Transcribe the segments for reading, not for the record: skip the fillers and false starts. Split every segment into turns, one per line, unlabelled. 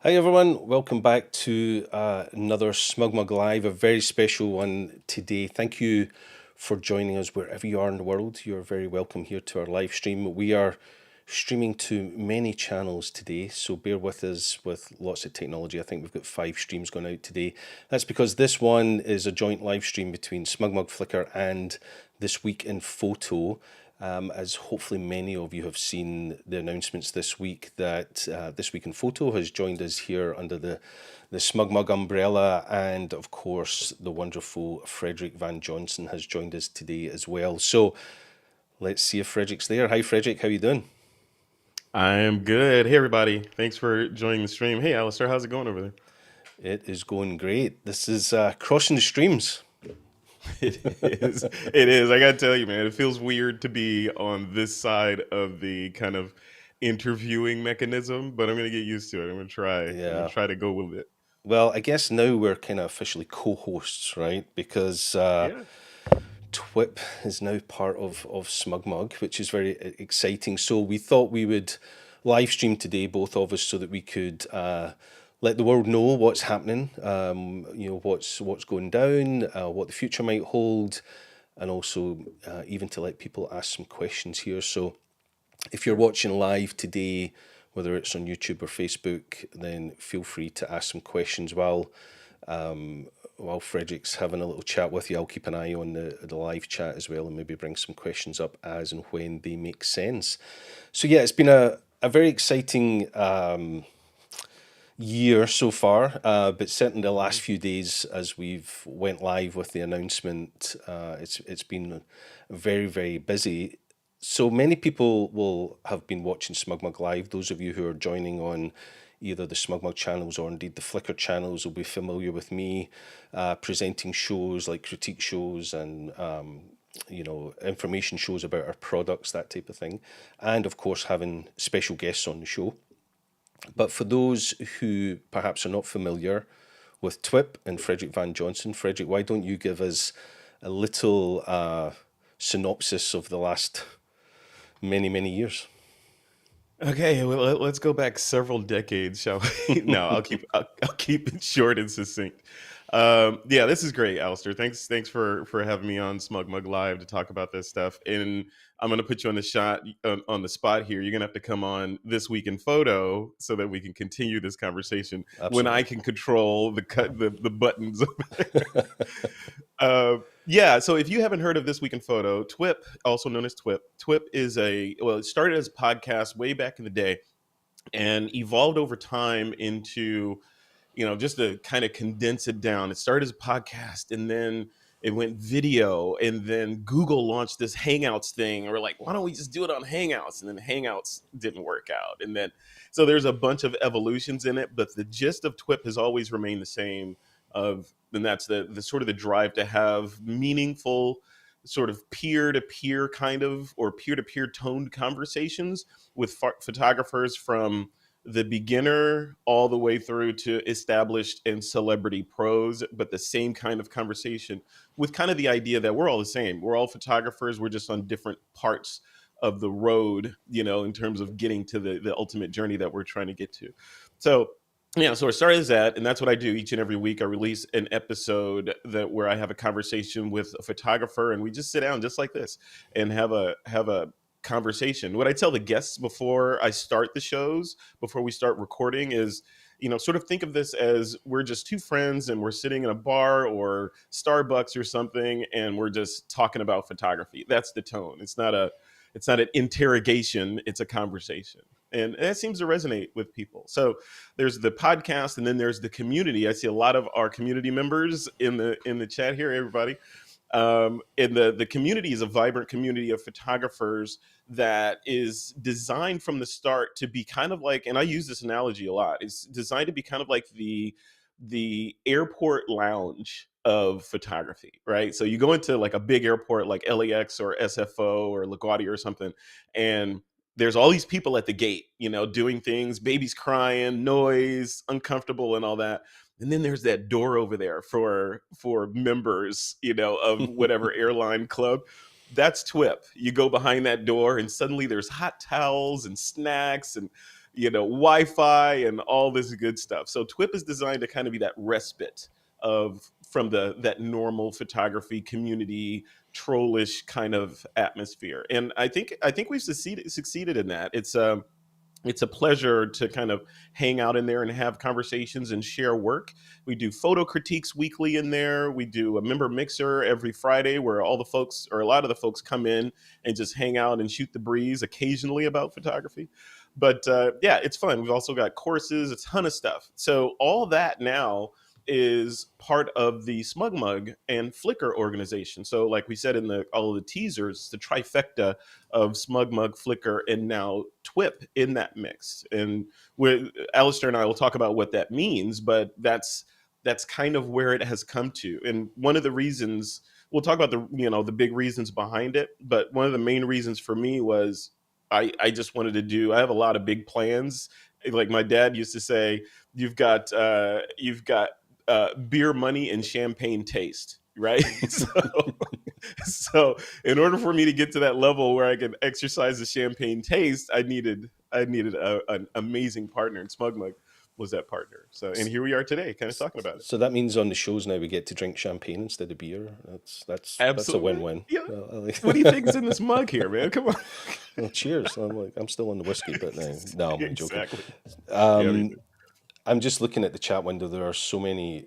Hi everyone, welcome back to another SmugMug Live, a very special one today. Thank you for joining us wherever you are in the world. You're very welcome here to our live stream. We are streaming to many channels today, so bear with us with lots of technology. I think we've got 5 streams going out today. That's because this one is a joint live stream between SmugMug, Flickr and This Week in Photo. As hopefully many of you have seen the announcements this week that This Week in Photo has joined us here under the SmugMug umbrella, and of course the wonderful Frederick Van Johnson has joined us today as well. So let's see if Frederick's there. Hi Frederick, how you doing?
I am good. Hey, everybody. Thanks for joining the stream. Hey, Alastair, how's it going over there?
It is going great. This is crossing the streams.
It is. It is. I got to tell you, man, it feels weird to be on this side of the kind of interviewing mechanism, but I'm going to get used to it. I'm going to try. I'm going
Yeah.
to try to go with it.
Well, I guess now we're kind of officially co-hosts, right? Because
Yeah.
TWiP is now part of SmugMug, which is very exciting. So we thought we would live stream today, both of us, so that we could let the world know what's happening, what's going down, what the future might hold, and also even to let people ask some questions here. So if you're watching live today, whether it's on YouTube or Facebook, then feel free to ask some questions while Frederick's having a little chat with you. I'll keep an eye on the live chat as well and maybe bring some questions up as and when they make sense. So yeah, it's been a very exciting year so far, but certainly the last few days as we've went live with the announcement, it's been very, very busy. So many people will have been watching SmugMug Live. Those of you who are joining on either the SmugMug channels or indeed the Flickr channels will be familiar with me presenting shows like critique shows and information shows about our products, that type of thing, and of course having special guests on the show. But for those who perhaps are not familiar with TWiP and Frederick Van Johnson, Frederick, why don't you give us a little synopsis of the last many, many years?
Okay, well, let's go back several decades, shall we? No, I'll keep it short and succinct. Yeah, this is great, Alistair. Thanks for having me on SmugMug Live to talk about this stuff. And I'm gonna put you on the shot on the spot here. You're gonna have to come on This Week in Photo so that we can continue this conversation when I
Absolutely.
can control the buttons over there. Yeah, so if you haven't heard of This Week in Photo, TWiP, also known as TWiP, TWiP is it started as a podcast way back in the day and evolved over time into, just to kind of condense it down. It started as a podcast and then it went video, and then Google launched this Hangouts thing. And we're like, why don't we just do it on Hangouts? And then Hangouts didn't work out. And then, so there's a bunch of evolutions in it, but the gist of TWiP has always remained the same and that's the sort of the drive to have meaningful sort of peer-to-peer kind of or peer-to-peer toned conversations with photographers from the beginner all the way through to established and celebrity pros, but the same kind of conversation with kind of the idea that we're all the same. We're all photographers. We're just on different parts of the road, in terms of getting to the ultimate journey that we're trying to get to. So yeah, so it started as that, and that's what I do each and every week. I release an episode where I have a conversation with a photographer, and we just sit down just like this and have a conversation. What I tell the guests before I start the shows, before we start recording, is sort of think of this as we're just two friends and we're sitting in a bar or Starbucks or something, and we're just talking about photography. That's the tone. It's not an interrogation. It's a conversation, and that seems to resonate with people. So there's the podcast, and then there's the community. I see a lot of our community members in the chat here. Everybody, and the community is a vibrant community of photographers that is designed from the start to be kind of like, and I use this analogy a lot. It's designed to be kind of like the airport lounge of photography, right? So you go into like a big airport like LAX or SFO or LaGuardia or something, and there's all these people at the gate, doing things, babies crying, noise, uncomfortable, and all that. And then there's that door over there for members, of whatever airline club. That's TWiP. You go behind that door, and suddenly there's hot towels and snacks and Wi-Fi and all this good stuff. So TWiP is designed to kind of be that respite of from that normal photography community trollish kind of atmosphere. And I think we've succeeded in that. It's a pleasure to kind of hang out in there and have conversations and share work. We do photo critiques weekly in there. We do a member mixer every Friday where all the folks, or a lot of the folks, come in and just hang out and shoot the breeze occasionally about photography. But yeah, it's fun. We've also got courses, a ton of stuff. So all that now is part of the SmugMug and Flickr organization. So like we said in all of the teasers, the trifecta of SmugMug, Flickr, and now TWiP in that mix. And Alastair and I will talk about what that means, but that's kind of where it has come to. And one of the reasons, we'll talk about the big reasons behind it, but one of the main reasons for me was I just wanted to I have a lot of big plans. Like my dad used to say, you've got beer money and champagne taste, right? So in order for me to get to that level where I can exercise the champagne taste, I needed an amazing partner, and SmugMug was that partner. So, and here we are today, kind of talking about it.
So that means on the shows now we get to drink champagne instead of beer. That's a
Absolutely.
win-win.
Yeah. What do you think is in this mug here, man? Come on.
Well, cheers. I'm still on the whiskey, but no, I'm only joking.
Exactly.
Um, I'm just looking at the chat window. There are so many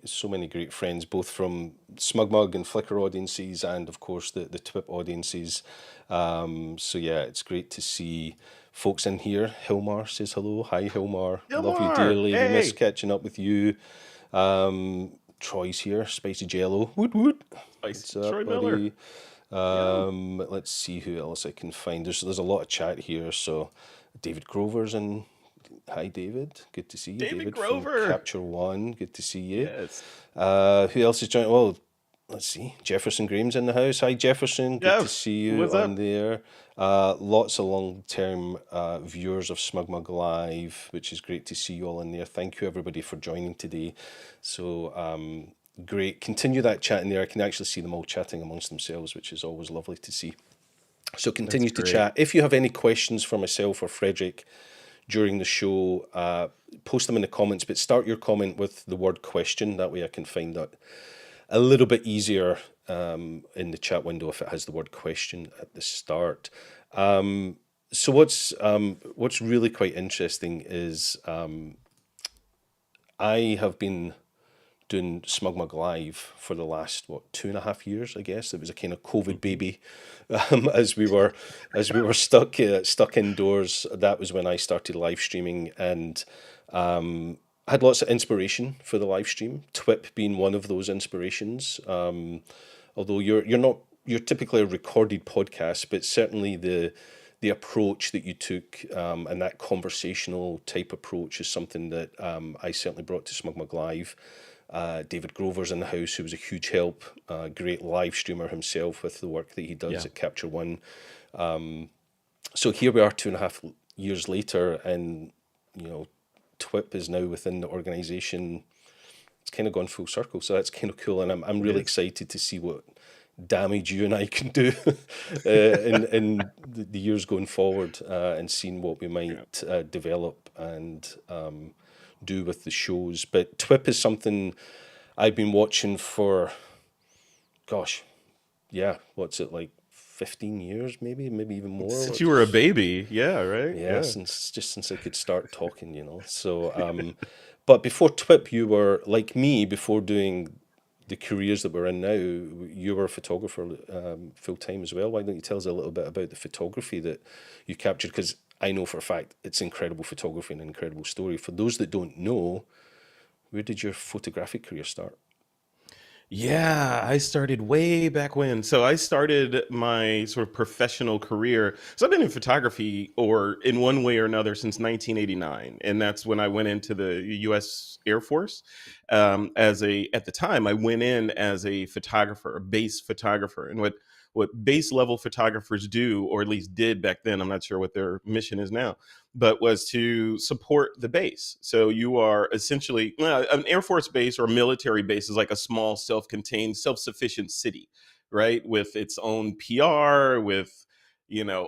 great friends, both from SmugMug and Flickr audiences, and of course the TWiP audiences. So yeah, it's great to see folks in here. Hilmar says hello. Hi, Hilmar. Love you
Hilmar,
dearly. We miss
hey.
catching up with you. Troy's here. Spicy Jello. Woot woot. What's up,
Troy Miller.
buddy?
Yeah.
Let's see who else I can find. There's a lot of chat here. So David Grover's in. Hi, David. Good to see you.
David
from
Grover.
Capture One. Good to see you.
Yes.
Who else is joining? Well, let's see. Jefferson Graham's in the house. Hi, Jefferson. Good to see you
What's
on
up?
there. Lots of long-term viewers of SmugMug Live, which is great to see you all in there. Thank you, everybody, for joining today. So, great. Continue that chat in there. I can actually see them all chatting amongst themselves, which is always lovely to see. So continue to chat. If you have any questions for myself or Frederick during the show, post them in the comments, but start your comment with the word question. That way I can find that a little bit easier in the chat window if it has the word question at the start. So what's really quite interesting is I have been doing SmugMug Live for the last 2.5 years. I guess it was a kind of COVID baby, as we were stuck indoors. That was when I started live streaming, and had lots of inspiration for the live stream. TWiP being one of those inspirations. Although you're typically a recorded podcast, but certainly the approach that you took, and that conversational type approach is something that I certainly brought to SmugMug Live. David Grover's in the house, who was a huge help, great live streamer himself with the work that he does at Capture One. So here we are 2.5 years later, and TWiP is now within the organisation. It's kind of gone full circle, so that's kind of cool, and I'm really excited to see what damage you and I can do in the years going forward, and seeing what we might develop and do with the shows. But TWiP is something I've been watching for, what's it, like 15 years, maybe even more.
Since you were a baby, yeah, right?
Yeah, since I could start talking, So, but before TWiP, you were like me. Before doing the careers that we're in now, you were a photographer full time as well. Why don't you tell us a little bit about the photography that you captured? Because I know for a fact it's incredible photography and an incredible story. For those that don't know, where did your photographic career start?
Yeah, I started way back when. So I started my sort of professional career. So I've been in photography or in one way or another since 1989, and that's when I went into the U.S. Air Force. At the time, I went in as a photographer, a base photographer, and what base level photographers do, or at least did back then, I'm not sure what their mission is now, but was to support the base. So you are essentially an Air Force base or a military base is like a small, self-contained, self-sufficient city, right? With its own PR, with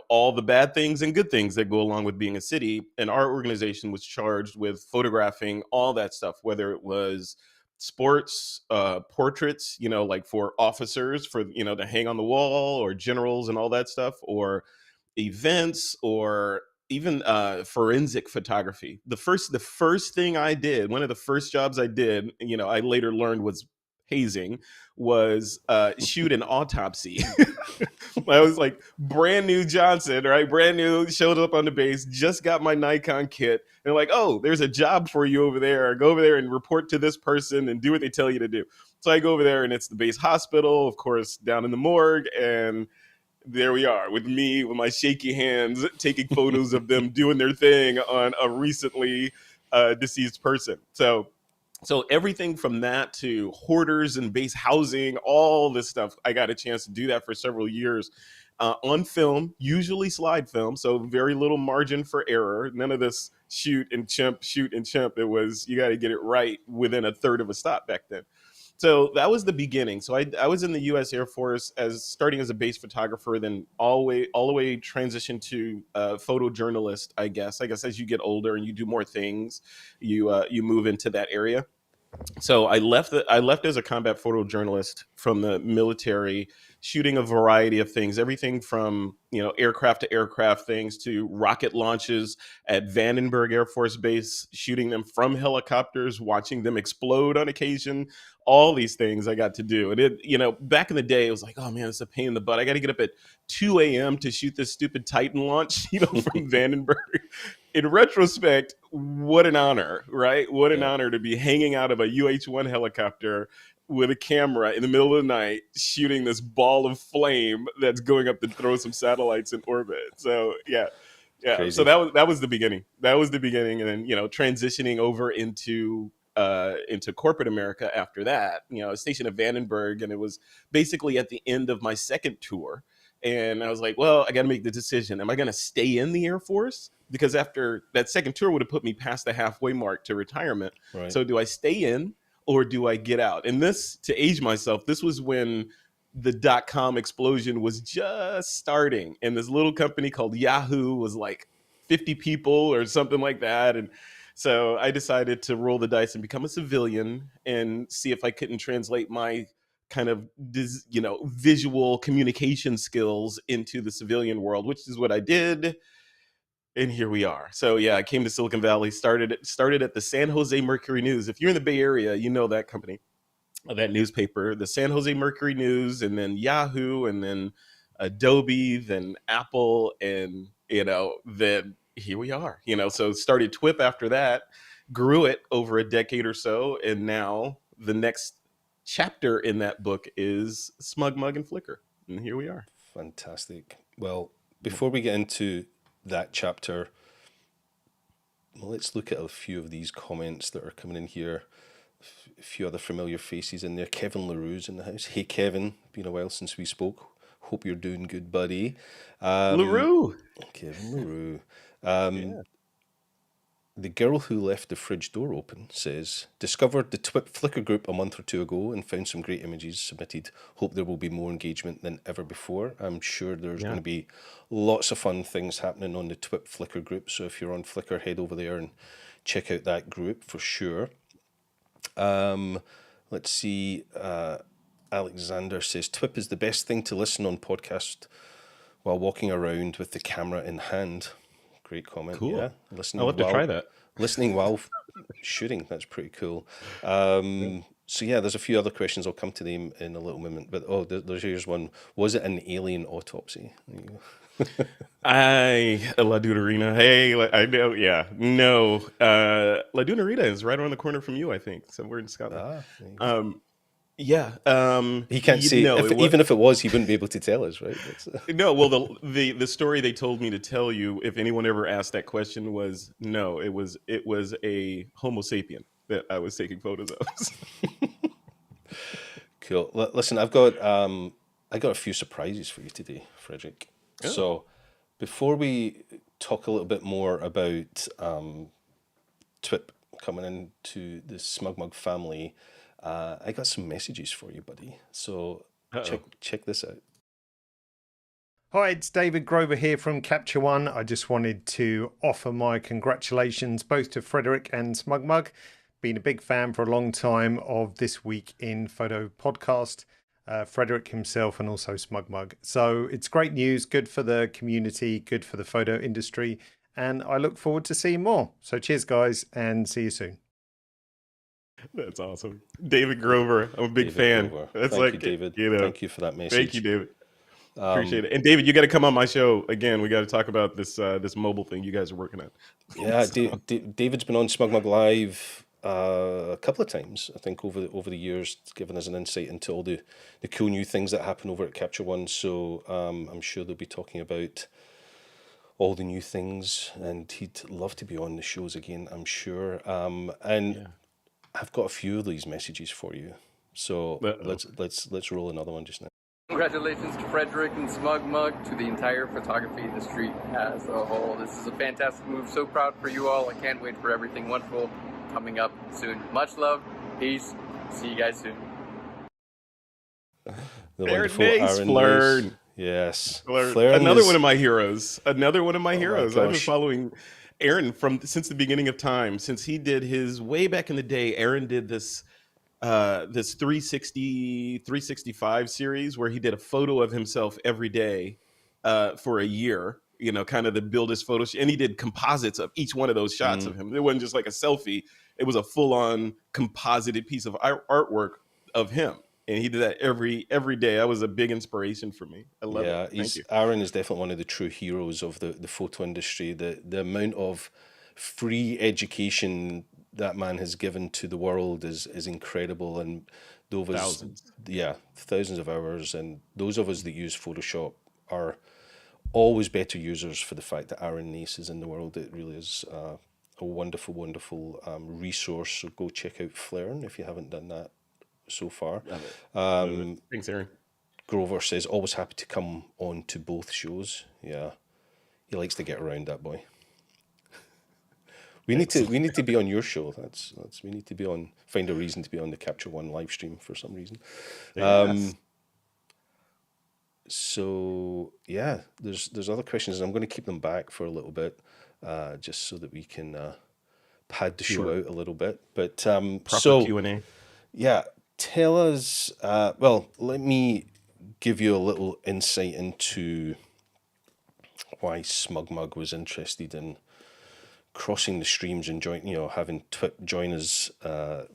all the bad things and good things that go along with being a city. And our organization was charged with photographing all that stuff, whether it was sports, portraits, like for officers for, to hang on the wall, or generals and all that stuff, or events, or even forensic photography. The first thing I did, one of the first jobs I did, I later learned was hazing, was shoot an autopsy. I was like brand new Johnson, right? Brand new, showed up on the base, just got my Nikon kit. And like, oh, there's a job for you over there. Go over there and report to this person and do what they tell you to do. So I go over there, and it's the base hospital, of course, down in the morgue. And there we are, with me with my shaky hands taking photos of them doing their thing on a recently deceased person. So everything from that to hoarders and base housing, all this stuff, I got a chance to do that for several years on film, usually slide film, so very little margin for error. None of this shoot and chimp, shoot and chimp. It was, you got to get it right within a third of a stop back then. So that was the beginning. So I was in the U.S. Air Force as starting as a base photographer, then all the way transitioned to photojournalist. I guess as you get older and you do more things, you move into that area. So I left as a combat photojournalist from the military, shooting a variety of things, everything from aircraft to aircraft things, to rocket launches at Vandenberg Air Force Base, shooting them from helicopters, watching them explode on occasion. All these things I got to do. And back in the day, it was like, oh man, it's a pain in the butt. I got to get up at 2 a.m. to shoot this stupid Titan launch, from Vandenberg. In retrospect, what an honor, right? What an
Yeah,
honor to be hanging out of a UH-1 helicopter with a camera in the middle of the night, shooting this ball of flame that's going up to throw some satellites in orbit. So yeah. So
crazy.
that was the beginning. That was the beginning, and then transitioning over into corporate America after that. I was stationed at Vandenberg, and it was basically at the end of my second tour. And I was like, well, I got to make the decision. Am I going to stay in the Air Force? Because after that second tour would have put me past the halfway mark to retirement.
Right.
So do I stay in or do I get out? And this, to age myself, this was when the dot-com explosion was just starting. And this little company called Yahoo was like 50 people or something like that. And so I decided to roll the dice and become a civilian and see if I couldn't translate my kind of visual communication skills into the civilian world, which is what I did. And here we are. So yeah, I came to Silicon Valley, started at the San Jose Mercury News. If you're in the Bay Area, you know that company, that newspaper, the San Jose Mercury News, and then Yahoo, and then Adobe, then Apple, and then here we are. So started TWiP after that, grew it over a decade or so, and now the next chapter in that book is SmugMug and Flickr, and here we are.
Fantastic. Well, before we get into that chapter, well, let's look at a few of these comments that are coming in here. A few other familiar faces in there. Kevin LaRue's in the house. Hey, Kevin. Been a while since we spoke. Hope you're doing good, buddy.
LaRue.
Kevin LaRue. Um,
Yeah.
the girl who left the fridge door open says, discovered the TWiP Flickr group a month or two ago and found some great images submitted. Hope there will be more engagement than ever before. I'm sure there's
Yeah.
going to be lots of fun things happening on the TWiP Flickr group. So if you're on Flickr, head over there and check out that group for sure. Let's see. Alexander says, TWiP is the best thing to listen on podcast while walking around with the camera in hand. Great comment. Yeah,
Cool. I'll have to try that.
listening while shooting. That's pretty cool.
Yeah.
So yeah, there's a few other questions. I'll come to them in a little moment. But here's one. Was it an alien autopsy? There you go.
La Duderina. Hey, I know. Yeah, no. La Duderina is right around the corner from you, I think, somewhere in Scotland.
There you go.
Yeah.
He can't say
No,
if
it was
even if it was, he wouldn't be able to tell us, right?
no. Well, the story they told me to tell you, if anyone ever asked that question, was no. It was a Homo sapien that I was taking photos of.
Cool. Listen, I got a few surprises for you today, Frederick.
Oh,
So before we talk a little bit more about TWiP coming into the SmugMug family, I got some messages for you, buddy. So
uh-oh.
check this out.
Hi, it's David Grover here from Capture One. I just wanted to offer my congratulations both to Frederick and SmugMug. Been a big fan for a long time of This Week in Photo podcast, Frederick himself and also SmugMug. So it's great news, good for the community, good for the photo industry, and I look forward to seeing more. So cheers, guys, and see you soon.
That's awesome. David Grover, I'm a big
David
fan.
Grover.
That's
Thank you,
like,
David.
you know,
Thank you for that
thank
message.
you, David. Appreciate it. And David, you got to come on my show again. We got to talk about this mobile thing you guys are working on.
Yeah,
So,
David's been on SmugMug Live a couple of times, I think, over the years, giving us an insight into all the cool new things that happen over at Capture One. So I'm sure they'll be talking about all the new things, and he'd love to be on the shows again, I'm sure. And
yeah.
I've got a few of these messages for you. So
Uh-oh.
let's roll another one just now.
Congratulations to Frederick and SmugMug, to the entire photography industry as a whole. This is a fantastic move. So proud for you all. I can't wait for everything wonderful coming up soon. Much love. Peace. See you guys soon.
The
Aaron
wonderful
Nace,
Aaron
Flern.
Nace. Yes.
Another one of my heroes. Another one of my heroes. I've been
gosh.
following Aaron since the beginning of time. Since he did his way back in the day, Aaron did this 365 series where he did a photo of himself every day for a year, you know, kind of to build his photos. And he did composites of each one of those shots of him. It wasn't just like a selfie. It was a full-on composited piece of artwork of him. And he did that every day. That was a big inspiration for me. I love it. Thank you.
Aaron is definitely one of the true heroes of the photo industry. The amount of free education that man has given to the world is incredible, and those thousands of hours, and those of us that use Photoshop are always better users for the fact that Aaron Nace is in the world. It really is a wonderful resource. So go check out Flickr if you haven't done that so far.
Love it. Thanks, Aaron.
Grover says always happy to come on to both shows. Yeah, he likes to get around, that boy. We need to be on your show. That's we need to find a reason to be on the Capture One live stream for some reason.
Yes.
So yeah, there's other questions, and I'm going to keep them back for a little bit, just so that we can pad the show out a little bit. But
Proper Q&A.
Yeah, tell us. Well, let me give you a little insight into why SmugMug was interested in crossing the streams and having TWiP join us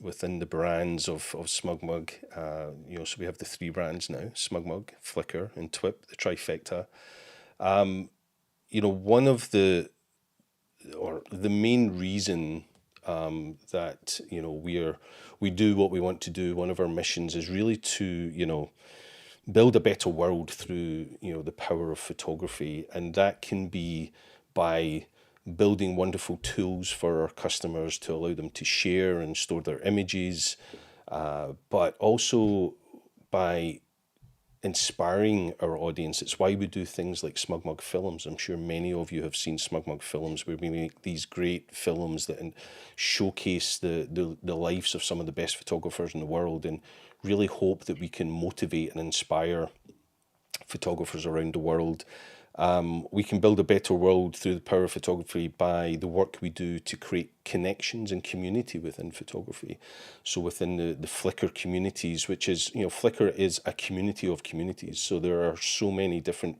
within the brands of SmugMug. So we have the three brands now: SmugMug, Flickr, and TWiP, the trifecta. One of the main reason that we do what we want to do. One of our missions is really to build a better world through the power of photography, and that can be by building wonderful tools for our customers to allow them to share and store their images, but also by inspiring our audience. It's why we do things like SmugMug Films. I'm sure many of you have seen SmugMug Films, where we make these great films that showcase the lives of some of the best photographers in the world, and really hope that we can motivate and inspire photographers around the world. We can build a better world through the power of photography by the work we do to create connections and community within photography. So within the Flickr communities, which is, Flickr is a community of communities. So there are so many different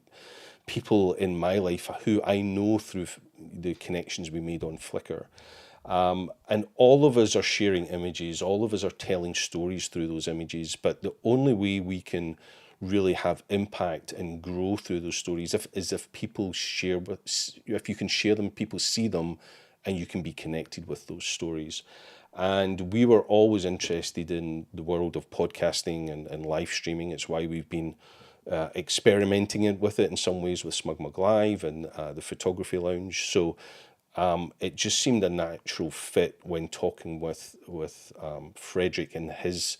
people in my life who I know through the connections we made on Flickr. And all of us are sharing images, all of us are telling stories through those images, but the only way we can really have impact and grow through those stories is if people share if you can share them, people see them, and you can be connected with those stories. And we were always interested in the world of podcasting and live streaming. It's why we've been experimenting with it in some ways with SmugMug Live and the Photography Lounge. So it just seemed a natural fit when talking with Frederick and his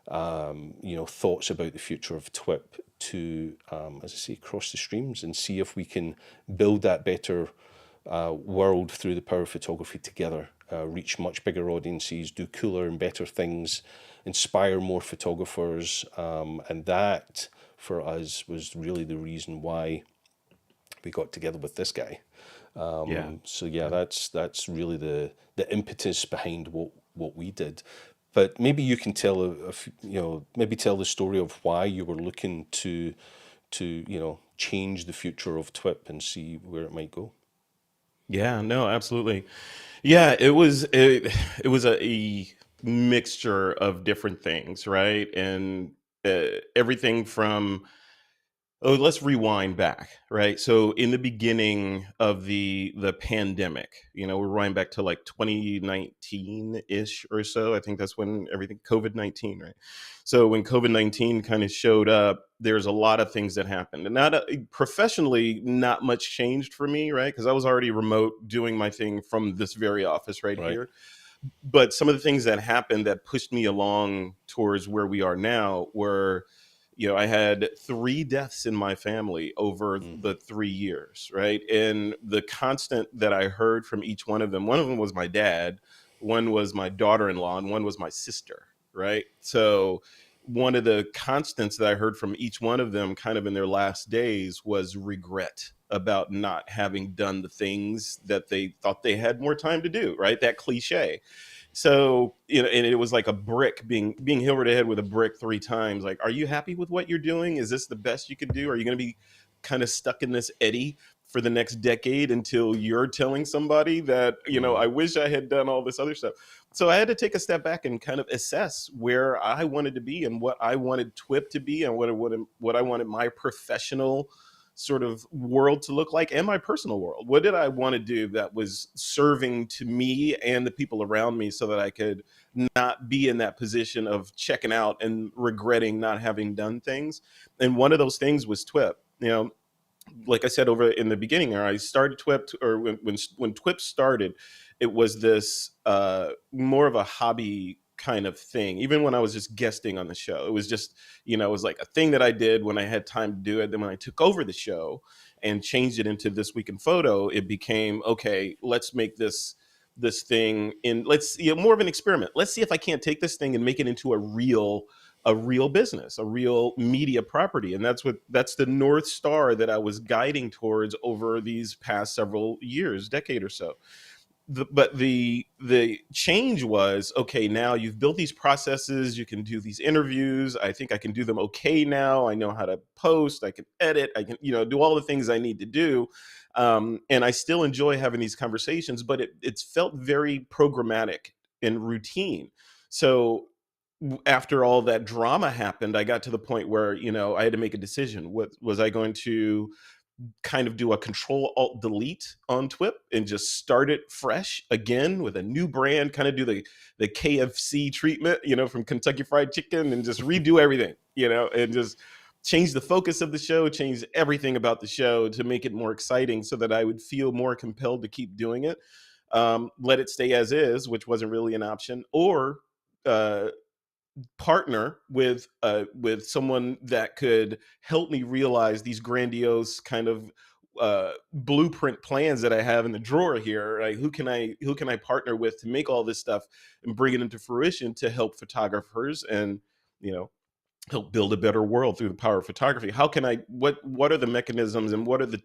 thoughts about the future of TWiP to, as I say, cross the streams and see if we can build that better world through the power of photography together, reach much bigger audiences, do cooler and better things, inspire more photographers, and that for us was really the reason why we got together with this guy.
Yeah.
So yeah, that's really the impetus behind what we did. But maybe you can tell maybe tell the story of why you were looking to change the future of TWiP and see where it might go.
Yeah, no, absolutely. Yeah, it was a mixture of different things, right? And everything from, oh, let's rewind back, right? So in the beginning of the pandemic, we're rewind back to like 2019-ish or so. I think that's when everything COVID-19, right? So when COVID-19 kind of showed up, there's a lot of things that happened. And not professionally, not much changed for me, right? Because I was already remote doing my thing from this very office right
Right.
here. But some of the things that happened that pushed me along towards where we are now were, I had 3 deaths in my family over
Mm.
the 3 years, right? And the constant that I heard from each one of them was my dad, one was my daughter-in-law, and one was my sister, right? So one of the constants that I heard from each one of them kind of in their last days was regret about not having done the things that they thought they had more time to do, right? That cliche. So, and it was like a brick being hit over the head with a brick 3 times. Like, are you happy with what you're doing? Is this the best you could do? Are you going to be kind of stuck in this eddy for the next decade until you're telling somebody that,
Mm.
I wish I had done all this other stuff? So I had to take a step back and kind of assess where I wanted to be and what I wanted TWiP to be and what I wanted my professional sort of world to look like and my personal world. What did I want to do that was serving to me and the people around me so that I could not be in that position of checking out and regretting not having done things? And one of those things was TWiP. Like I said over in the beginning there, I started TWiP, or when TWiP started, it was this more of a hobby kind of thing. Even when I was just guesting on the show, it was just, it was like a thing that I did when I had time to do it. Then when I took over the show and changed it into This Week in Photo, it became, okay, let's make this thing in, let's, more of an experiment. Let's see if I can't take this thing and make it into a real business, a real media property. And that's the North Star that I was guiding towards over these past several years, decade or so. But the change was, okay, now you've built these processes, you can do these interviews. I think I can do them okay now. I know how to post, I can edit, I can do all the things I need to do. And I still enjoy having these conversations, but it's felt very programmatic and routine. So after all that drama happened, I got to the point where I had to make a decision. What was I going to kind of do, a Control Alt Delete on TWiP and just start it fresh again with a new brand, kind of do the KFC treatment, from Kentucky Fried Chicken, and just redo everything, and just change the focus of the show, change everything about the show to make it more exciting so that I would feel more compelled to keep doing it. Let it stay as is, which wasn't really an option, or uh, partner with someone that could help me realize these grandiose kind of blueprint plans that I have in the drawer here. Like, who can I partner with to make all this stuff and bring it into fruition to help photographers and you know help build a better world through the power of photography? How can I, what are the mechanisms, and what are the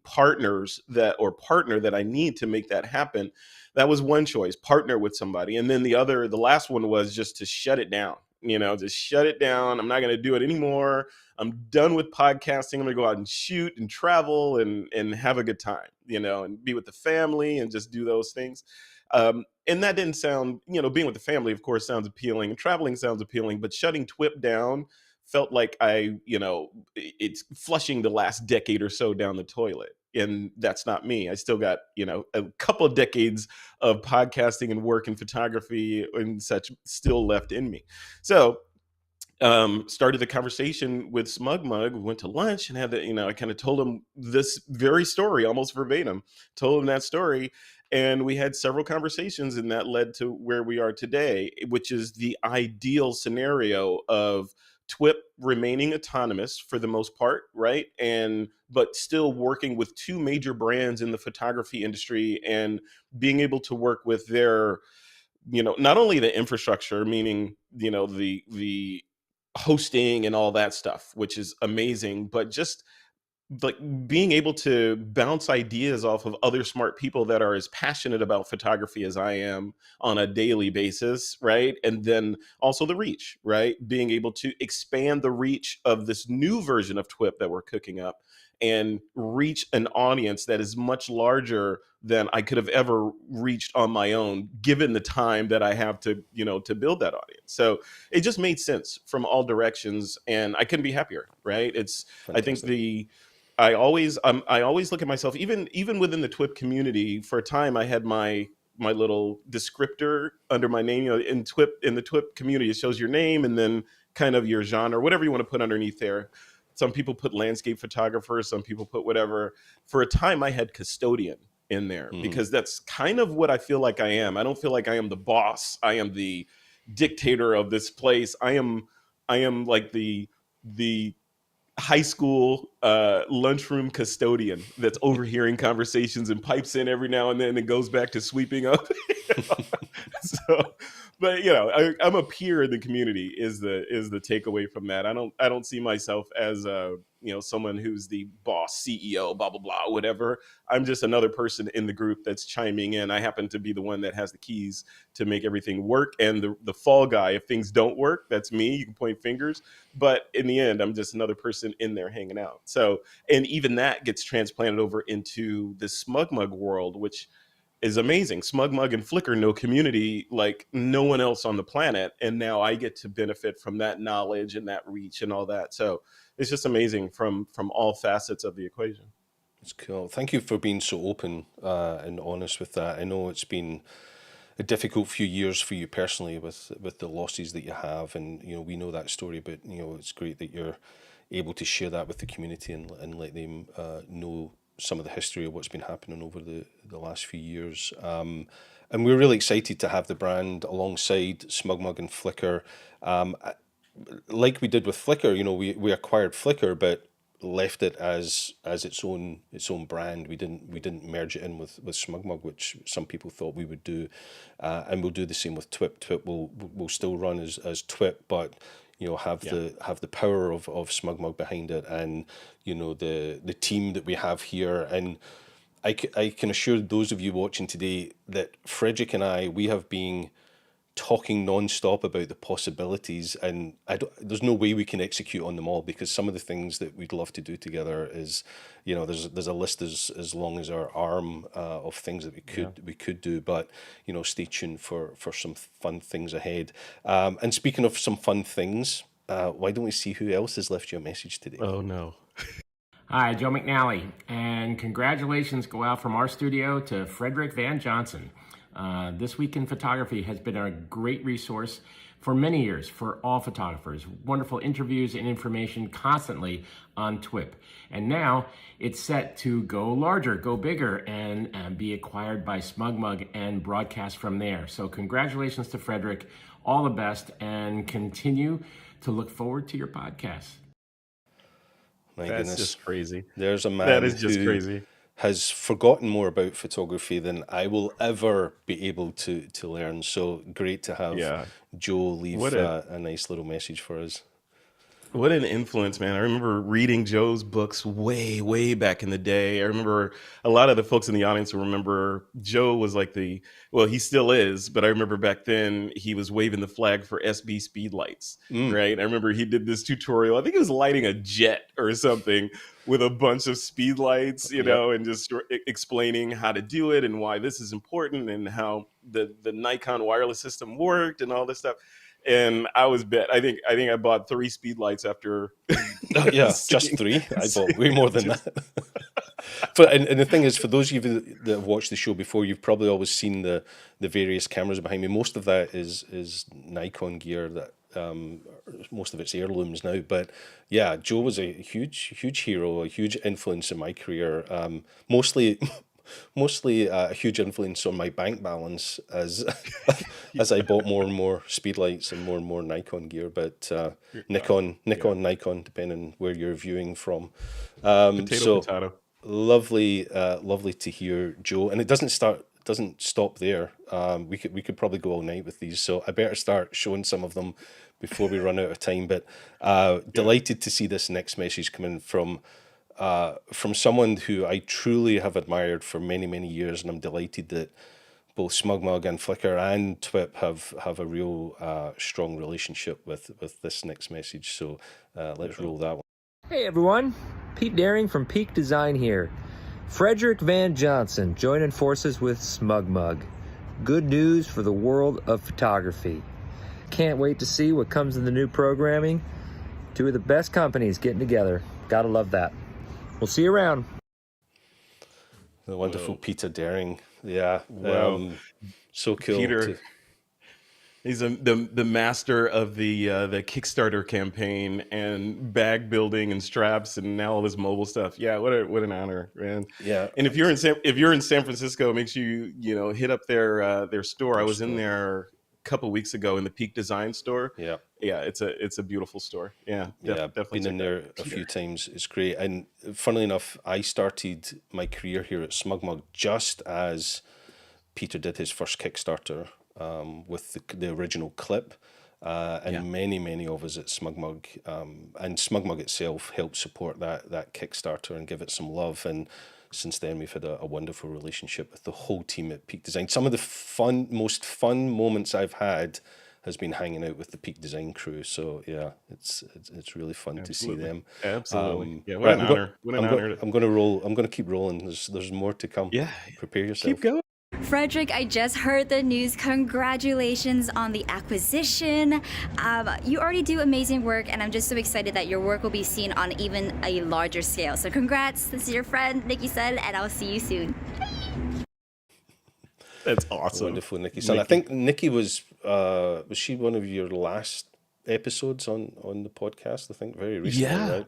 partners partner that I need to make that happen? That was one choice, partner with somebody. And then the last one was just to shut it down. Just shut it down. I'm not going to do it anymore. I'm done with podcasting. I'm going to go out and shoot and travel and have a good time, and be with the family and just do those things. And that didn't sound, being with the family, of course, sounds appealing, and traveling sounds appealing, but shutting TWiP down felt like it's flushing the last decade or so down the toilet. And that's not me. I still got, a couple of decades of podcasting and work and photography and such still left in me. So started the conversation with SmugMug. We went to lunch and had I kind of told him this very story, almost verbatim, told him that story. And we had several conversations, and that led to where we are today, which is the ideal scenario of TWiP remaining autonomous for the most part, right? But still working with two major brands in the photography industry and being able to work with their, not only the infrastructure, meaning, the hosting and all that stuff, which is amazing. But just like being able to bounce ideas off of other smart people that are as passionate about photography as I am on a daily basis, right? And then also the reach, right? Being able to expand the reach of this new version of TWiP that we're cooking up and reach an audience that is much larger than I could have ever reached on my own, given the time that I have to, to build that audience. So it just made sense from all directions, and I couldn't be happier, right? I think
Fantastic.
I always look at myself, even within the TWiP community. For a time, I had my little descriptor under my name. In the TWiP community, it shows your name and then kind of your genre, whatever you want to put underneath there. Some people put landscape photographer, some people put whatever. For a time, I had custodian in there because that's kind of what I feel like I am. I don't feel like I am the boss. I am the dictator of this place. I am like the high school lunchroom custodian that's overhearing conversations and pipes in every now and then and goes back to sweeping up. So, but I'm a peer in the community is the takeaway from that. I don't see myself as someone who's the boss, CEO, blah blah blah, whatever. I'm just another person in the group that's chiming in. I happen to be the one that has the keys to make everything work, and the fall guy if things don't work, that's me. You can point fingers, but in the end, I'm just another person in there hanging out. So, and even that gets transplanted over into the SmugMug world, which is amazing. SmugMug and Flickr know community like no one else on the planet, and now I get to benefit from that knowledge and that reach and all that. So it's just amazing from all facets of the equation.
It's cool. Thank you for being so open and honest with that. I know it's been a difficult few years for you personally with the losses that you have, and we know that story, but it's great that you're able to share that with the community and let them know some of the history of what's been happening over the last few years. And we're really excited to have the brand alongside SmugMug and Flickr. Like we did with Flickr, we acquired Flickr, but left it as its own brand. We didn't merge it in with SmugMug, which some people thought we would do, and we'll do the same with TWiP. TWiP will still run as TWiP, but have the power of SmugMug behind it, and the team that we have here. And I can assure those of you watching today that Frederick and we have been talking non-stop about the possibilities, and there's no way we can execute on them all, because some of the things that we'd love to do together is, there's a list as long as our arm of things that we could do, but stay tuned for some fun things ahead. And speaking of some fun things, why don't we see who else has left you a message today?
Oh no.
Hi, Joe McNally, and congratulations go out from our studio to Frederick Van Johnson. This Week in Photography has been a great resource for many years for all photographers. Wonderful interviews and information constantly on TWiP. And now it's set to go larger, go bigger, and be acquired by SmugMug and broadcast from there. So congratulations to Frederick. All the best, and continue to look forward to your podcast.
My
That's
goodness,
just crazy.
There's a man
That is just
who
crazy.
has forgotten more about photography than I will ever be able to learn. So great to have Joe leave a nice little message for us.
What an influence, man. I remember reading Joe's books way, way back in the day. I remember a lot of the folks in the audience will remember Joe was like well, he still is, but I remember back then he was waving the flag for SB speed lights, right? I remember he did this tutorial. I think he was lighting a jet or something with a bunch of speed lights, and just explaining how to do it and why this is important and how the Nikon wireless system worked and all this stuff. And I was I think I bought 3 speed lights after.
Just 3. I bought way more than that. And the thing is, for those of you that have watched the show before, you've probably always seen the various cameras behind me. Most of that is Nikon gear that most of it's heirlooms now. But yeah, Joe was a huge hero, a huge influence in my career. Mostly a huge influence on my bank balance as I bought more and more speedlights and more Nikon gear, but Nikon, Nikon, depending where you're viewing from.
Potato.
Lovely to hear, Joe. And it doesn't doesn't stop there. We could probably go all night with these, so I better start showing some of them before we run out of time. But delighted to see this next message come in from someone who I truly have admired for many, many years, and I'm delighted that both SmugMug and Flickr and TWiP have a real strong relationship with this next message. So let's roll that one.
Hey everyone, Pete Daring from Peak Design here. Frederick Van Johnson joining forces with SmugMug. Good news for the world of photography. Can't wait to see what comes in the new programming. Two of the best companies getting together. Gotta love that. We'll see you around.
The wonderful Peter Daring. Yeah. So cool.
Peter, he's the master of the Kickstarter campaign and bag building and straps and now all this mobile stuff. Yeah, what an honor, man.
Yeah.
And if you're in San Francisco, make sure you hit up their store. I was in there a couple weeks ago in the Peak Design store.
Yeah.
Yeah, it's a beautiful store. Yeah, definitely.
Been in there a few times. It's great. And funnily enough, I started my career here at SmugMug just as Peter did his first Kickstarter with the original clip. And many of us at SmugMug and SmugMug itself helped support that Kickstarter and give it some love. And since then, we've had a wonderful relationship with the whole team at Peak Design. Some of the most fun moments I've had has been hanging out with the Peak Design crew. So yeah, it's really fun to see them.
Absolutely. Yeah, what an honor. What an honor.
I'm going to roll. I'm going to keep rolling. There's more to come.
Yeah.
Prepare yourself.
Keep going.
Frederick, I just heard the news. Congratulations on the acquisition. You already do amazing work, and I'm just so excited that your work will be seen on even a larger scale. So congrats. This is your friend, Nikki Sun, and I'll see you soon.
That's awesome.
Wonderful, Nikki Sun. I think Nikki was she one of your last episodes on the podcast? I think very recently, right?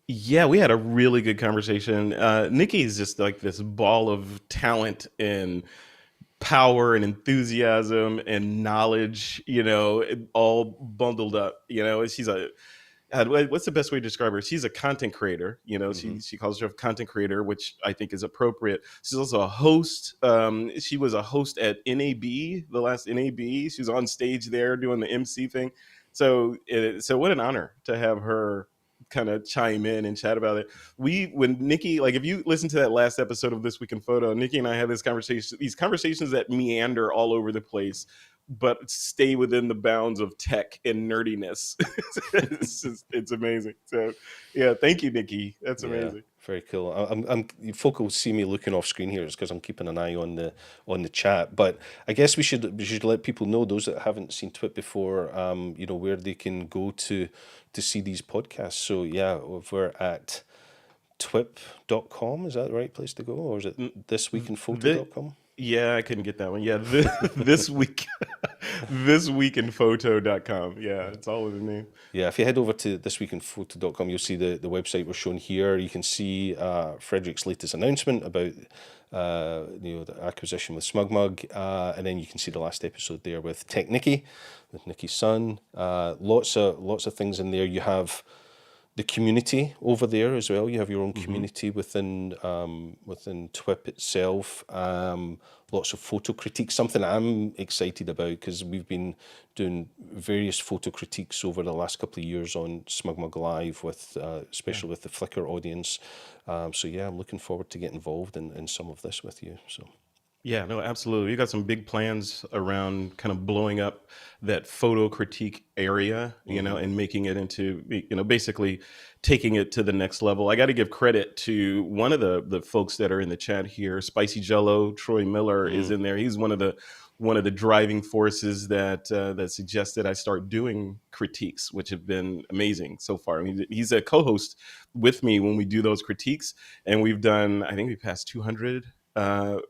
Yeah, we had a really good conversation. Nikki is just like this ball of talent and power and enthusiasm and knowledge, all bundled up. She's what's the best way to describe her? She's a content creator. She calls herself a content creator, which I think is appropriate. She's also a host. She was a host at NAB, the last NAB. She was on stage there doing the MC thing. So what an honor to have her kind of chime in and chat about it. When Nikki, if you listen to that last episode of This Week in Photo, Nikki and I had these conversations that meander all over the place, but stay within the bounds of tech and nerdiness. It's amazing. So yeah, thank you, Nikki. That's amazing.
Yeah, very cool. Folk will see me looking off screen here. It's because I'm keeping an eye on the chat. But I guess we should let people know, those that haven't seen TWiP before, where they can go to see these podcasts. So yeah, we're at TWiP.com. Is that the right place to go, or is it thisweekinphoto.com?
Yeah, I couldn't get that one. Yeah, this week, thisweekinphoto.com. Yeah, it's all in the name.
Yeah, if you head over to thisweekinphoto.com, you'll see the website we're showing here. You can see Frederick's latest announcement about the acquisition with SmugMug, and then you can see the last episode there with Tech Nikki, with Nikki's son. Lots of things in there. You have the community over there as well. You have your own community within TWiP itself. Lots of photo critiques, something I'm excited about because we've been doing various photo critiques over the last couple of years on SmugMug Live, especially with the Flickr audience. So yeah, I'm looking forward to get involved in some of this with you. So.
Yeah, no, absolutely. You got some big plans around kind of blowing up that photo critique area, and making it into, basically taking it to the next level. I got to give credit to one of the folks that are in the chat here. Spicy Jello, Troy Miller is in there. He's one of the driving forces that suggested I start doing critiques, which have been amazing so far. I mean, he's a co-host with me when we do those critiques, and we've done, I think we passed 200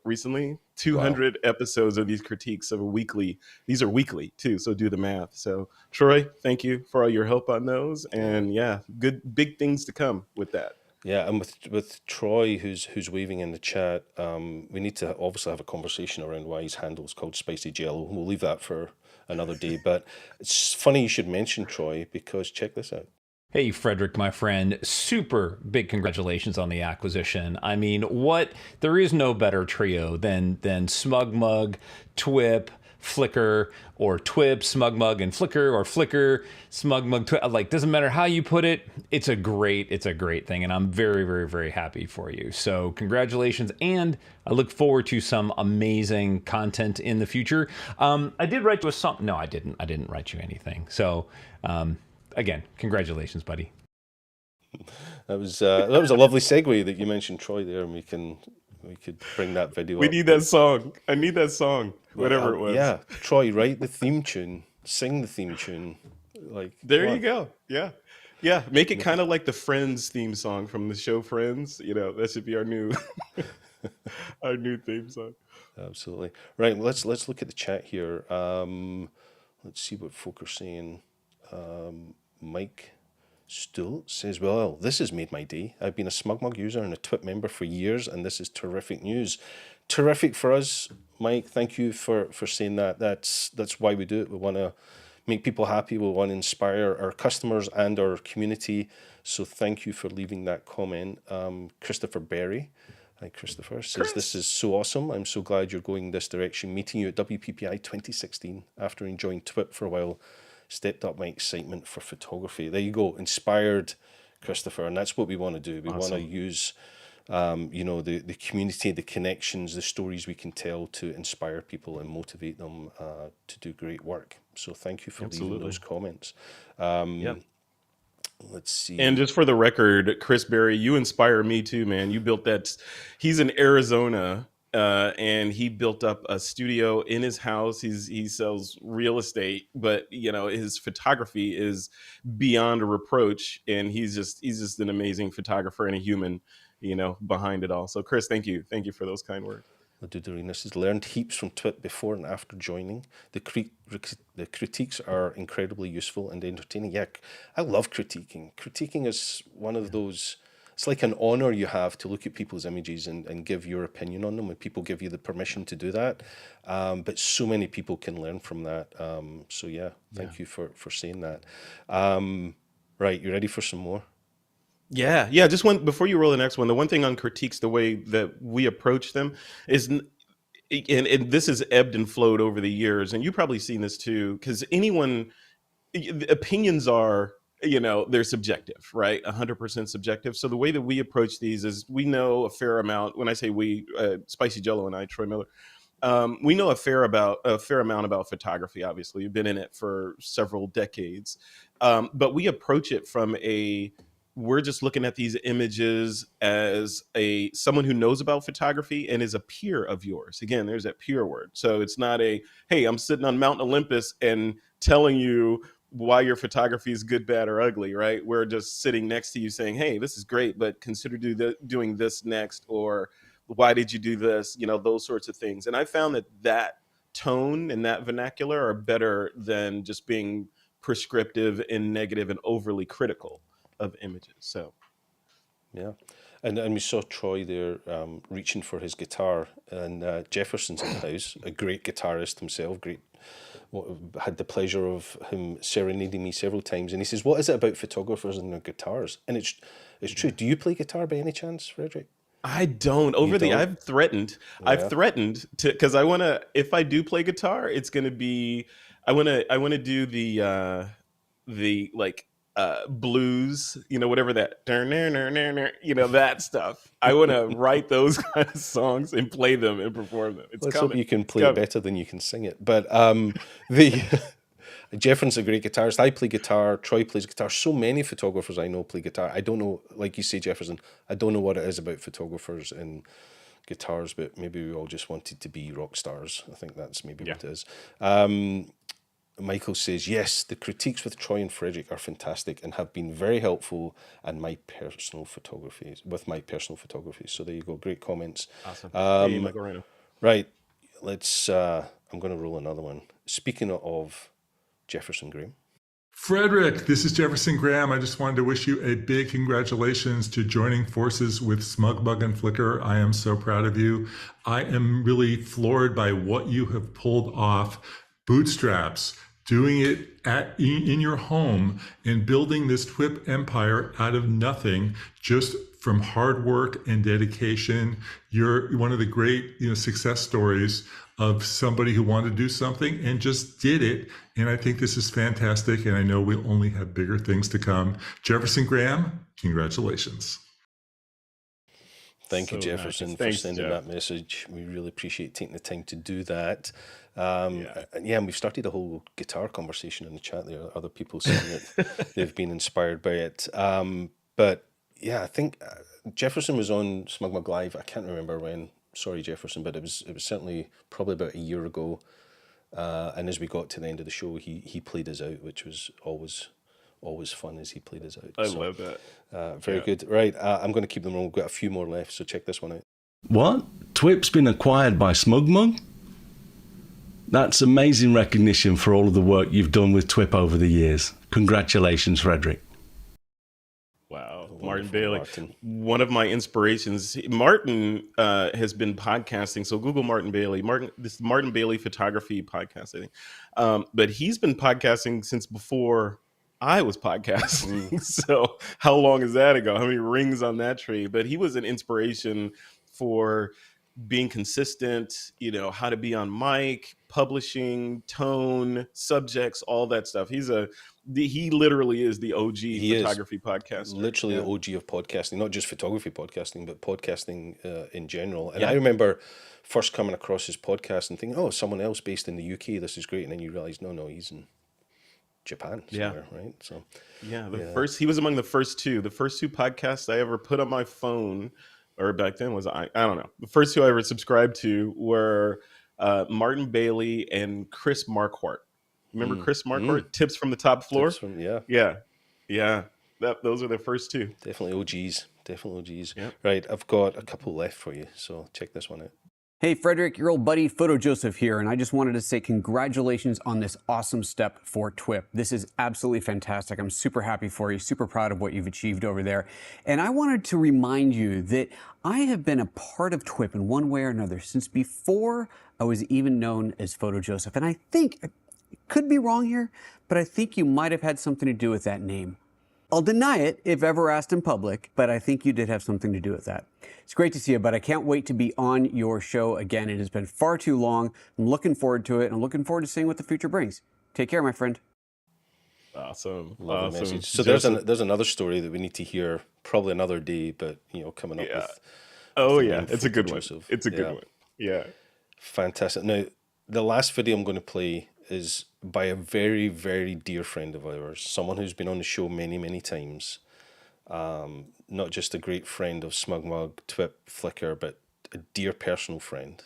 recently, 200 episodes of these critiques of weekly. These are weekly too, so do the math. So Troy, thank you for all your help on those, and yeah, good big things to come with that.
Yeah, and with Troy, who's waving in the chat, we need to obviously have a conversation around why his handle's called Spicy Jello. We'll leave that for another day. But it's funny you should mention Troy, because check this out.
Hey, Frederick, my friend, super big congratulations on the acquisition. I mean, there is no better trio than SmugMug, TWiP, Flickr, or TWiP, SmugMug, and Flickr, or Flickr, SmugMug, TWiP. Like, doesn't matter how you put it, it's a great thing, and I'm very, very, very happy for you. So congratulations, and I look forward to some amazing content in the future. I did write you a song. No, I didn't write you anything. So, again, congratulations, buddy.
That was a lovely segue that you mentioned Troy there, and we could bring that video.
We
up.
need that song. I need that song. Whatever it was.
Yeah, Troy, write the theme tune, sing the theme tune. Like
there you go. Yeah, yeah. Make it kind of like the Friends theme song from the show Friends. You know, that should be our new our new theme song.
Absolutely. Right. Well, let's look at the chat here. Let's see what folk are saying. Mike Stool says, well, this has made my day. I've been a SmugMug user and a TWiP member for years, and this is terrific news. Terrific for us, Mike. Thank you for saying that. That's why we do it. We want to make people happy. We want to inspire our customers and our community. So thank you for leaving that comment. Christopher Berry, hi Christopher, says, this is so awesome. I'm so glad you're going this direction. Meeting you at WPPI 2016 after enjoying TWiP for a while stepped up my excitement for photography. There you go, inspired, Christopher, and that's what we want to do. We want to use, the community, the connections, the stories we can tell to inspire people and motivate them to do great work. So thank you for leaving those comments. Let's see.
And just for the record, Chris Berry, you inspire me too, man. You built that. He's in Arizona. And he built up a studio in his house. He sells real estate, but his photography is beyond a reproach. And he's just an amazing photographer and a human, behind it all. So Chris, thank you for those kind words.
This has learned heaps from TWiP before and after joining. The critiques are incredibly useful and entertaining. Yeah, I love critiquing. Critiquing is one of those. It's like an honor you have to look at people's images and give your opinion on them when people give you the permission to do that. But so many people can learn from that. Thank you for saying that. Right, you ready for some more?
Yeah. Just before you roll the next one, the one thing on critiques, the way that we approach them is, and this has ebbed and flowed over the years, and you've probably seen this too, because opinions are, they're subjective, right? 100% subjective. So the way that we approach these is we know a fair amount. When I say we, Spicy Jello and I, Troy Miller, we know a fair amount about photography. Obviously, we've been in it for several decades, but we approach it from we're just looking at these images as someone who knows about photography and is a peer of yours. Again, there's that peer word. So it's not hey, I'm sitting on Mount Olympus and telling you why your photography is good, bad, or ugly, right? We're just sitting next to you saying, hey, this is great, but consider doing this next, or why did you do this? Those sorts of things. And I found that tone and that vernacular are better than just being prescriptive and negative and overly critical of images. So,
yeah. And we saw Troy there reaching for his guitar, and Jefferson's in the house, a great guitarist himself, had the pleasure of him serenading me several times, and he says, what is it about photographers and their guitars? And it's true. Do you play guitar by any chance, Frederick?
I don't. I've threatened to, because I want to, if I do play guitar, it's going to be, I want to do the blues, whatever that, that stuff. I want to write those kind of songs and play them and perform them. Let's
hope you can play it better than you can sing it. But Jeffrey's a great guitarist. I play guitar. Troy plays guitar. So many photographers I know play guitar. I don't know, like you say, Jefferson, I don't know what it is about photographers and guitars, but maybe we all just wanted to be rock stars. I think that's maybe what it is. Michael says, yes, the critiques with Troy and Frederick are fantastic and have been very helpful with my personal photography. So there you go. Great comments.
Awesome. Hey, Michael Reno.
Right. Let's, I'm going to roll another one. Speaking of Jefferson Graham.
Frederick, this is Jefferson Graham. I just wanted to wish you a big congratulations to joining forces with SmugMug and Flickr. I am so proud of you. I am really floored by what you have pulled off. Bootstraps, doing it in your home and building this TWiP empire out of nothing, just from hard work and dedication. You're one of the great, success stories of somebody who wanted to do something and just did it. And I think this is fantastic. And I know we'll only have bigger things to come. Jefferson Graham, congratulations.
Thank you, Jefferson, for sending that message. We really appreciate taking the time to do that. And we've started a whole guitar conversation in the chat there. Other people saying that they've been inspired by it. But yeah, I think Jefferson was on SmugMug Live. I can't remember when. Sorry, Jefferson, but it was certainly probably about a year ago. And as we got to the end of the show, he played us out, which was always fun as he played us out.
I love that.
Very good. Right, I'm going to keep them all. We've got a few more left, so check this one out.
What? TWiP's been acquired by SmugMug? That's amazing recognition for all of the work you've done with TWiP over the years. Congratulations, Frederick.
Wow, Martin Bailey. One of my inspirations. Martin has been podcasting, so Google Martin Bailey. This Martin Bailey Photography podcast, I think. But he's been podcasting since before I was podcasting. So how long is that ago? How many rings on that tree? But he was an inspiration for being consistent, how to be on mic, publishing, tone, subjects, all that stuff. He literally is the OG photography podcaster.
Literally the OG of podcasting, not just photography podcasting, but podcasting in general. And I remember first coming across his podcast and thinking, oh, someone else based in the UK, this is great. And then you realize, no, he's in Japan somewhere, right? So
he was among the first two podcasts I ever put on my phone, or back then was I don't know. The first two I ever subscribed to were Martin Bailey and Chris Marquardt. Remember Chris Marquardt? Tips from the Top Floor? Yeah. Those are the first two.
Definitely OGs. Yep. Right, I've got a couple left for you, so check this one out.
Hey, Frederick, your old buddy Photo Joseph here, and I just wanted to say congratulations on this awesome step for TWiP. This is absolutely fantastic. I'm super happy for you, super proud of what you've achieved over there. And I wanted to remind you that I have been a part of TWiP in one way or another since before I was even known as Photo Joseph. And I think, I could be wrong here, but I think you might have had something to do with that name. I'll deny it if ever asked in public, but I think you did have something to do with that. It's great to see you, but I can't wait to be on your show again. It has been far too long. I'm looking forward to it, and I'm looking forward to seeing what the future brings. Take care, my friend.
Awesome.
Love the message. So there's another story that we need to hear probably another day, but coming up with.
It's a good one. It's a good one. Yeah.
Fantastic. Now, the last video I'm going to play is by a very, very dear friend of ours, someone who's been on the show many, many times. Not just a great friend of SmugMug, TWiP, Flickr, but a dear personal friend.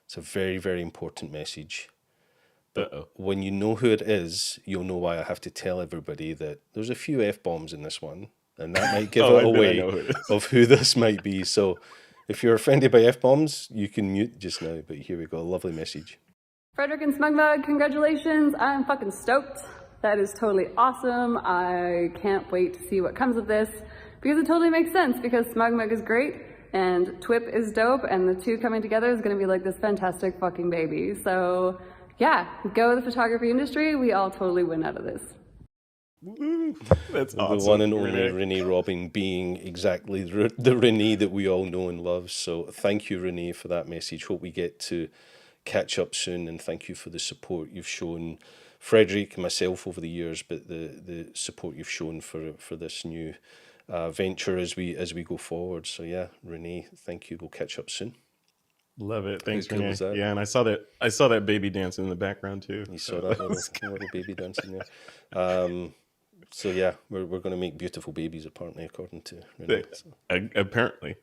It's a very, very important message. But when you know who it is, you'll know why I have to tell everybody that there's a few F-bombs in this one, and that might give it away of who this might be. So if you're offended by F-bombs, you can mute just now, but here we go, a lovely message.
Frederick and SmugMug, congratulations. I'm fucking stoked. That is totally awesome. I can't wait to see what comes of this because it totally makes sense because SmugMug is great and TWiP is dope and the two coming together is going to be like this fantastic fucking baby. So yeah, go the photography industry. We all totally win out of this.
That's awesome.
The one and only Renee Robin being exactly the Renee that we all know and love. So thank you, Renee, for that message. Hope we get to catch up soon, and thank you for the support you've shown Frederick and myself over the years, but the support you've shown for this new venture as we go forward. So yeah, Renee, thank you. We'll catch up soon.
Love it. Thanks, Renee. Yeah, and I saw that baby dancing in the background too.
You saw that little baby dancing there. So yeah, we're going to make beautiful babies apparently, according to Renee. So.
Apparently.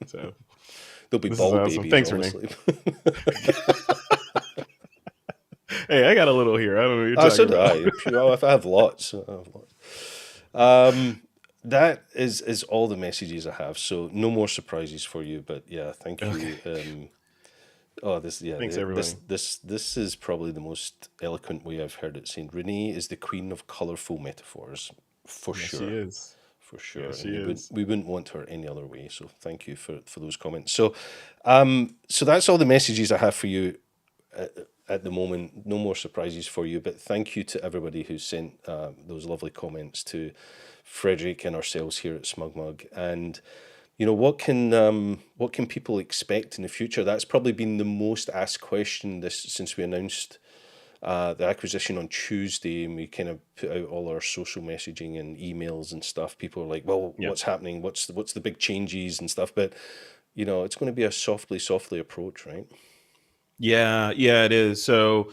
So
they'll be bald
awesome.
babies.
Thanks,
obviously.
Hey, I got a little here. I don't know what you're talking about.
If I have lots. That is all the messages I have. So no more surprises for you. But yeah, thank you.
Okay. Thanks, everybody.
This is probably the most eloquent way I've heard it said. Renee is the queen of colourful metaphors, for sure.
She is.
For sure.
Yes, she is.
We wouldn't want her any other way. So thank you for those comments. So, so that's all the messages I have for you at the moment, no more surprises for you. But thank you to everybody who sent those lovely comments to Frederick and ourselves here at SmugMug. And what can people expect in the future? That's probably been the most asked question since we announced the acquisition on Tuesday, and we kind of put out all our social messaging and emails and stuff. People are like, well, what's happening? What's the big changes and stuff? But it's going to be a softly approach, right?
Yeah, it is. So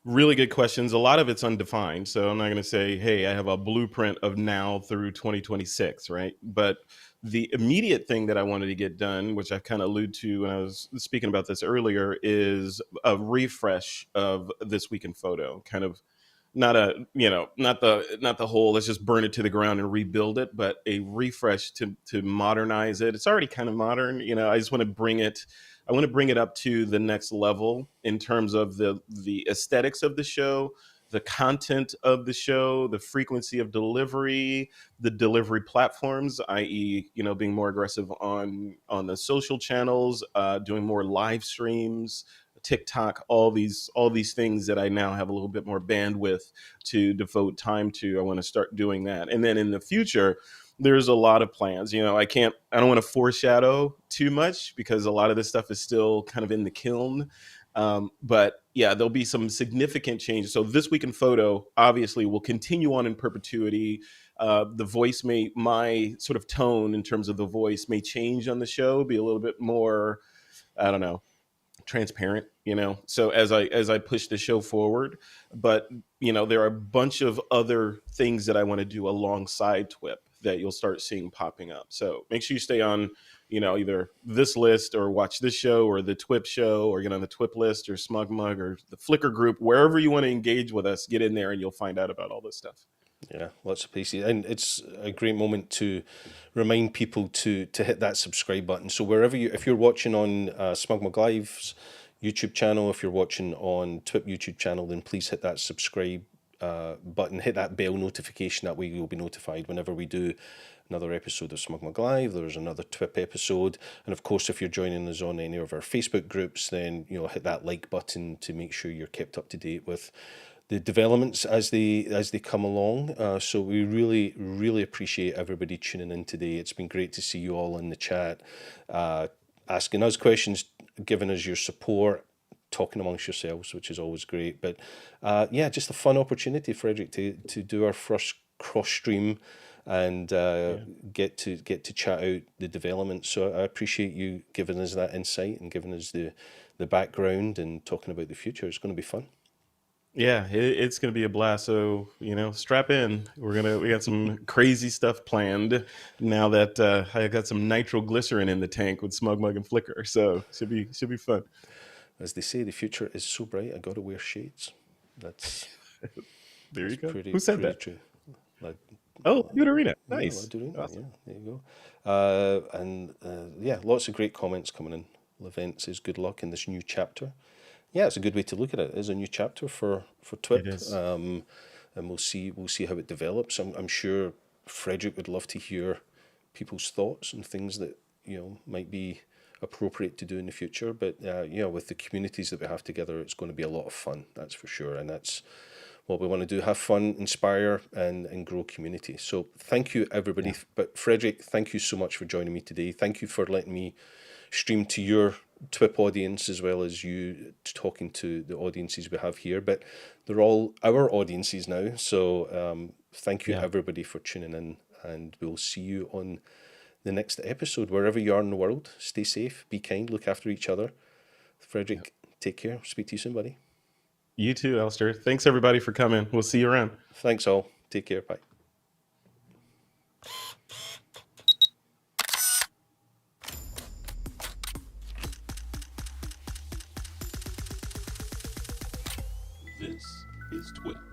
really good questions. A lot of it's undefined. So I'm not going to say, hey, I have a blueprint of now through 2026, right? But the immediate thing that I wanted to get done, which I kind of alluded to when I was speaking about this earlier, is a refresh of This Week in Photo. Kind of not the whole let's just burn it to the ground and rebuild it, but a refresh to modernize it. It's already kind of modern. I just want to bring it. I want to bring it up to the next level in terms of the aesthetics of the show, the content of the show, the frequency of delivery, the delivery platforms, i.e., being more aggressive on the social channels, doing more live streams, TikTok, all these things that I now have a little bit more bandwidth to devote time to. I want to start doing that. And then in the future, there's a lot of plans. I don't want to foreshadow too much because a lot of this stuff is still kind of in the kiln. But yeah, there'll be some significant changes. So This Week in Photo obviously will continue on in perpetuity. The voice my sort of tone in terms of the voice may change on the show, be a little bit more, I don't know, transparent, so as I push the show forward. But there are a bunch of other things that I want to do alongside TWiP that you'll start seeing popping up. So make sure you stay on either this list or watch this show or the TWiP show, or get on the TWiP list or SmugMug or the Flickr group, wherever you want to engage with us. Get in there and you'll find out about all this stuff.
Yeah, lots of places. And it's a great moment to remind people to hit that subscribe button. So if you're watching on SmugMug Live's YouTube channel, if you're watching on TWiP YouTube channel, then please hit that subscribe button, hit that bell notification. That way you'll be notified whenever we do another episode of SmugMug Live. There's another TWiP episode. And of course, if you're joining us on any of our Facebook groups, then hit that like button to make sure you're kept up to date with the developments as they come along. So we really, really appreciate everybody tuning in today. It's been great to see you all in the chat, asking us questions, giving us your support, talking amongst yourselves, which is always great. But just a fun opportunity, Frederick, to do our first cross stream and get to chat out the development. So I appreciate you giving us that insight and giving us the background and talking about the future. It's going to be fun.
Yeah, it's going to be a blast. So, strap in. We got some crazy stuff planned now that I got some nitroglycerin in the tank with SmugMug and Flickr. So should be fun.
As they say, the future is so bright, I got to wear shades. That's
there you go.
Pretty,
Who said
pretty
that?
True.
Arena. Nice.
Awesome. Yeah, there you go. Lots of great comments coming in. Levent says good luck in this new chapter. Yeah, it's a good way to look at it. It is a new chapter for TWiP. It is. And we'll see how it develops. I'm sure Frederick would love to hear people's thoughts and things that might be appropriate to do in the future. But with the communities that we have together, it's going to be a lot of fun. That's for sure, and that's what we want to do: have fun, inspire, and grow community. So thank you, everybody. Yeah. But Frederick, thank you so much for joining me today. Thank you for letting me stream to your TWiP audience as well as you talking to the audiences we have here. But they're all our audiences now. So thank you, everybody, for tuning in, and we'll see you on the next episode, wherever you are in the world. Stay safe, be kind, look after each other. Frederick, take care. Speak to you soon, buddy.
You too, Alastair. Thanks, everybody, for coming. We'll see you around.
Thanks, all. Take care. Bye.
This is TWiP.